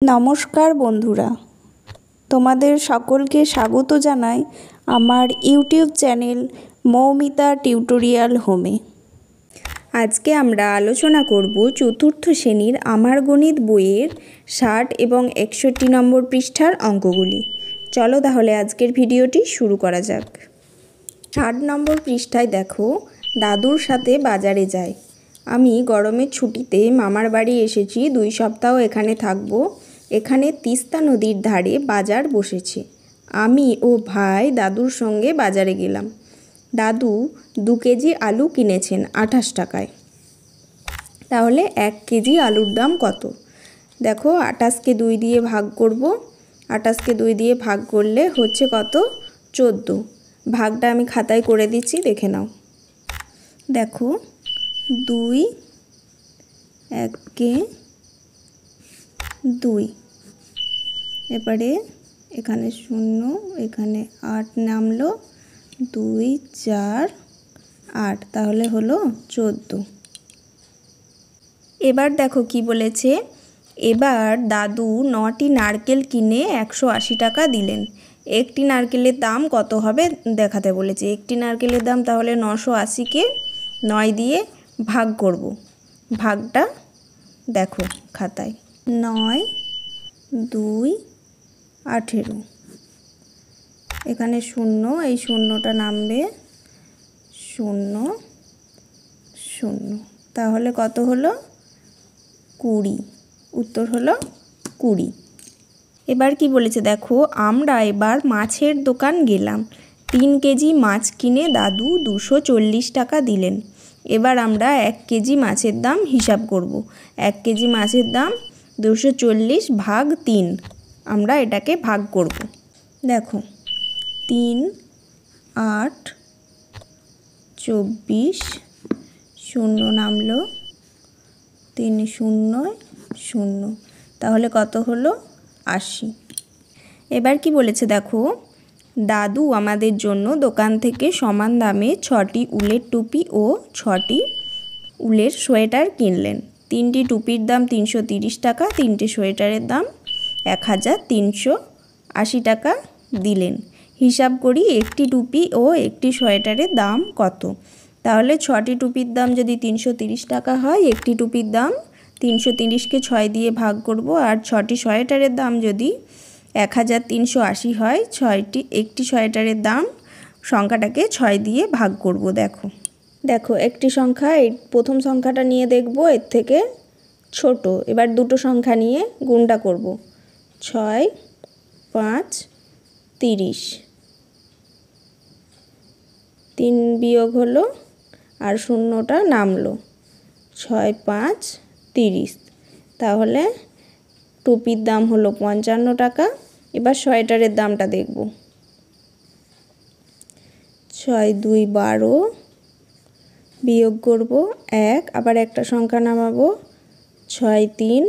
নমস্কার বন্ধুরা, তোমাদের সকলকে স্বাগত জানাই আমার ইউটিউব চ্যানেল মৌমিতা টিউটোরিয়াল হোমে। আজকে আমরা আলোচনা করব চতুর্থ শ্রেণীর আমার গণিত বইয়ের 60 এবং 61 নম্বর পৃষ্ঠার অঙ্কগুলি। চলো তাহলে আজকের ভিডিওটি শুরু করা যাক। 60 নম্বর পৃষ্ঠায় দেখো, দাদুর সাথে বাজারে যায়। আমি গরমের ছুটিতে মামার বাড়ি এসেছি, 2 সপ্তাহ এখানে থাকবো। এখানে তিস্তা নদীর ধারে বাজার বসেছে। আমি ও ভাই দাদুর সঙ্গে বাজারে গেলাম। দাদু 2 কেজি আলু কিনেছেন 28 টাকায়। তাহলে 1 কেজি আলুর দাম কত? দেখো, 28কে 2 দিয়ে ভাগ করব। 28কে 2 দিয়ে ভাগ করলে হচ্ছে কত? 14। ভাগটা আমি খাতায় করে দিচ্ছি, দেখে নাও। দেখো, 2 1কে 2, এবারে এখানে 0, এখানে 8 নামলো, 2 4 8, তাহলে হলো 14। এবার দেখো কি বলেছে, এবার দাদু 9টি নারকেল কিনে 180 টাকা দিলেন। একটি নারকেলের দাম কত হবে দেখাতে বলেছে। একটি নারকেলের দাম তাহলে 980কে 9 দিয়ে ভাগ করব। ভাগটা দেখো খাতায়, 9 2 18, এখানে 0, এই 0টা নামবে, 0 0, তাহলে কত হলো? 20। উত্তর হলো 20। এবার কি বলেছে দেখো, আমরা এবার মাছের দোকান গেলাম। 3 কেজি মাছ কিনে দাদু 240 টাকা দিলেন। এবার আমরা 1 কেজি মাছের দাম হিসাব করব। 1 কেজি মাছের দাম 240 ভাগ 3, আমরা এটাকে ভাগ করব। দেখো, 3 8 24, 0 নামলো, 3 0 0, তাহলে কত হলো? 80। এবার কি বলেছে দেখো, দাদু আমাদের জন্য দোকান থেকে সমান দামে 6টি উলের টুপি ও 6টি উলের সোয়েটার কিনলেন। 3টি টুপির দাম 330 টাকা, 3টে সোয়েটারের দাম 1380 টাকা দিলেন। হিসাব করি একটি টুপি ও একটি সোয়েটারের দাম কত। তাহলে 6টি টুপির দাম যদি 330 টাকা হয়, একটি টুপির দাম 330কে 6 দিয়ে ভাগ করব। আর 6টি সোয়েটারের দাম যদি 1380 হয়, একটি সোয়েটারের দাম সংখ্যাটাকে 6 দিয়ে ভাগ করব। দেখো একটি সংখ্যা, এই প্রথম সংখ্যাটা নিয়ে দেখব এর থেকে ছোট। এবার দুটো সংখ্যা নিয়ে গুণটা করব। 6 5 30, 3 বিয়োগ হলো আর 0টা নামলো, 6 5 30, তাহলে টুপির দাম হলো 55 টাকা। এবার সোয়েটারের দামটা দেখব। 6 2 12, বিয়োগ করব 1, আবার একটা সংখ্যা নামাবো, 6 3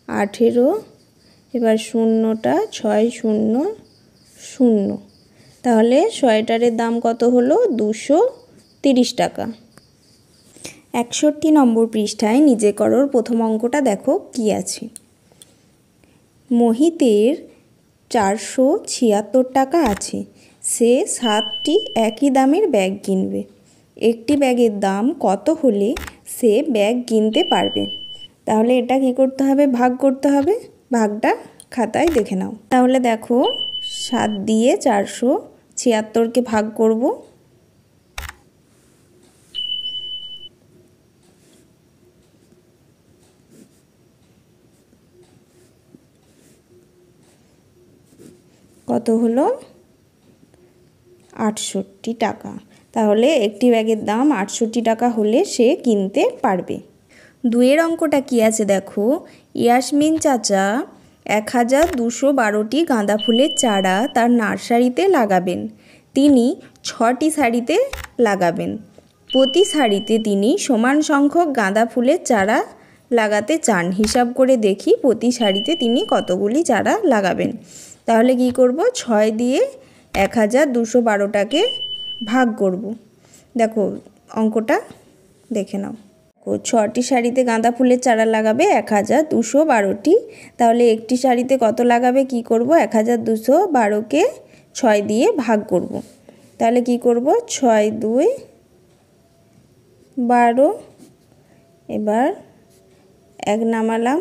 18, এবার 0টা 6 0 0, তাহলে সোয়েটারের দাম কত হলো? 230 টাকা। 61 নম্বর পৃষ্ঠায় নিজে করোর প্রথম অঙ্কটা দেখো কি আছে। মোহিতের 476 টাকা আছে। সে 7টি একই দামের ব্যাগ কিনবে। একটি ব্যাগের দাম কত হলে সে ব্যাগ কিনতে পারবে? তাহলে এটা কি করতে হবে? ভাগ করতে হবে। ভাগটা খাতায় দেখে নাও। তাহলে দেখো, 7 দিয়ে 476কে ভাগ করব। কত হলো? 68 টাকা। তাহলে একটি ব্যাগের দাম 68 টাকা হলে সে কিনতে পারবে। 2এর অঙ্কটা কি আছে দেখো, ইয়াসমিন চাচা 1212টি গাঁদা ফুলের চারা তার নার্সারিতে লাগাবেন। তিনি 6টি সারিতে লাগাবেন। প্রতি সারিতে তিনি সমান সংখ্যক গাঁদা ফুলের চারা লাগাতে চান। হিসাব করে দেখি প্রতি সারিতে তিনি কতগুলি চারা লাগাবেন। তাহলে কি করব? 6 দিয়ে 1212টাকে ভাগ করব। দেখো অঙ্কটা দেখে নাও। ছটি শাড়িতে গাঁদা ফুলের চারা লাগাবে 1212টি। তাহলে একটি শাড়িতে কত লাগাবে কি করব, 1212কে 6 দিয়ে ভাগ করব। তাহলে কি করব, 6 2 12। এবার 1 নামালাম,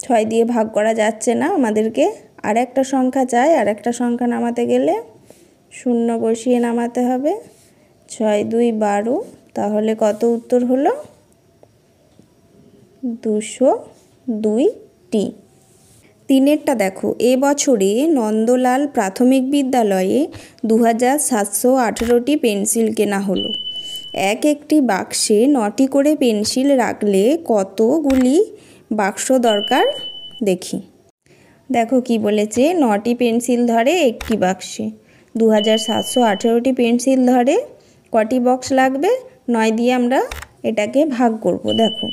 6 দিয়ে ভাগ করা যাচ্ছে না আমাদেরকে, আর একটা সংখ্যা চাই। আর একটা সংখ্যা নামাতে গেলে 0 বসিয়ে নামাতে হবে। 6 2 12। তাহলে কত উত্তর হলো, 202টি। 3এরটা দেখো, এবছরে নন্দলাল প্রাথমিক বিদ্যালয়ে 2718টি পেন্সিল কেনা হলো। একটি বাক্সে 9টি করে পেন্সিল রাখলে কতগুলি বাক্স দরকার দেখি। দেখো কি বলেছে, 9টি পেন্সিল ধরে একটি বাক্সে, 2718টি পেন্সিল ধরে কটি বক্স লাগবে, 9 দিয়ে আমরা এটাকে ভাগ করব। দেখো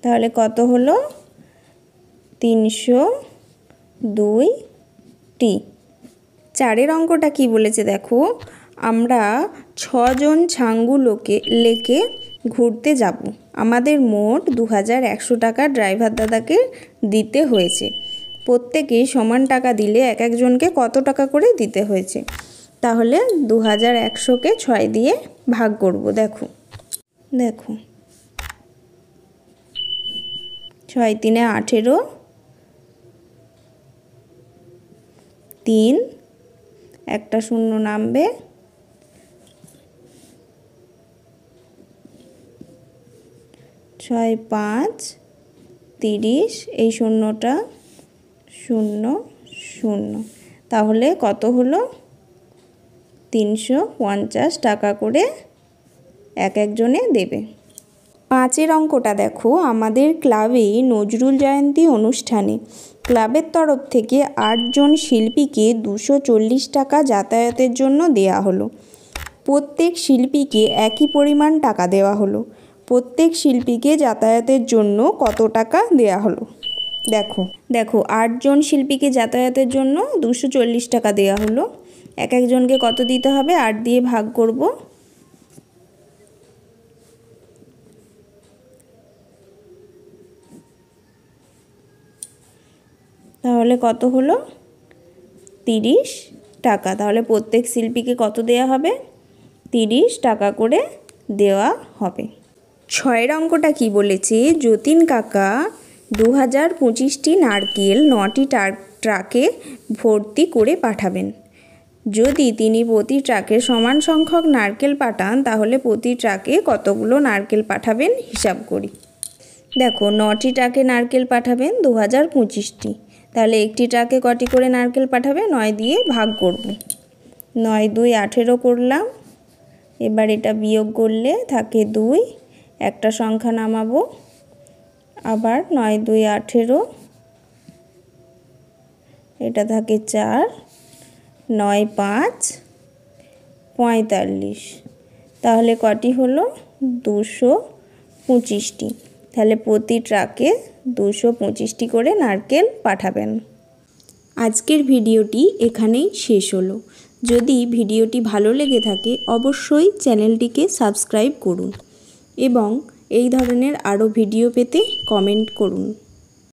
তাহলে কত হলো, 302টি। 4এর অঙ্কটা কি বলেছে দেখো, আমরা 6 জন ছাঙ্গু লেকে ঘুরতে যাব। আমাদের মোট 2100 টাকা ড্রাইভার দাদাকে দিতে হয়েছে। প্রত্যেকে সমান টাকা দিলে এক একজনকে কত টাকা করে দিতে হয়েছে। তাহলে 2100কে 6 দিয়ে ভাগ করব। দেখো 6 3 18, 3 একটা শূন্য নামবে, 6 5 30, এই শূন্যটা 0 0। তাহলে কত হলো, 350 টাকা করে এক একজনে দেবে। 5এর অঙ্কটা দেখো, আমাদের ক্লাবে নজরুল জয়ন্তী অনুষ্ঠানে ক্লাবের তরফ থেকে 8 জন শিল্পীকে 240 টাকা যাতায়াতের জন্য দেয়া হলো। প্রত্যেক শিল্পীকে একই পরিমাণ টাকা দেওয়া হলো। প্রত্যেক শিল্পীকে যাতায়াতের জন্য কত টাকা দেয়া হলো। দেখো 8 জন শিল্পীকে যাতায়াতের জন্য 240 টাকা দেওয়া হলো। এক একজনকে কত দিতে হবে, 8 দিয়ে ভাগ করব। তাহলে কত হলো, 30 টাকা। তাহলে প্রত্যেক শিল্পীকে কত দেয়া হবে, 30 টাকা করে দেওয়া হবে। 6এর অঙ্কটা কি বলেছে, যতীন কাকা 2025টি নারকেল 9টি ট্রাকে ভর্তি করে পাঠাবেন। যদি তিনি প্রতি ট্রাকে সমান সংখ্যক নারকেল পাঠান তাহলে প্রতি ট্রাকে কতগুলো নারকেল পাঠাবেন হিসাব করি। দেখো 9টি ট্রাকে নারকেল পাঠাবেন 2025টি। তাহলে একটি ট্রাকে কটি করে নারকেল পাঠাবে, 9 দিয়ে ভাগ করব। 9 2 18 করলাম। এবার এটা বিয়োগ করলে থাকে 2, একটা সংখ্যা নামাবো, আবার 9 2 18, এটা থাকে 4, 9 5 45। তাহলে কটি হলো, 225টি। তাহলে প্রতি ট্রাকে 225টি করে নারকেল পাঠাবেন। আজকের ভিডিওটি এখানেই শেষ হলো। যদি ভিডিওটি ভালো লেগে থাকে অবশ্যই চ্যানেলটিকে সাবস্ক্রাইব করুন এবং এই ধরনের আরও ভিডিও পেতে কমেন্ট করুন।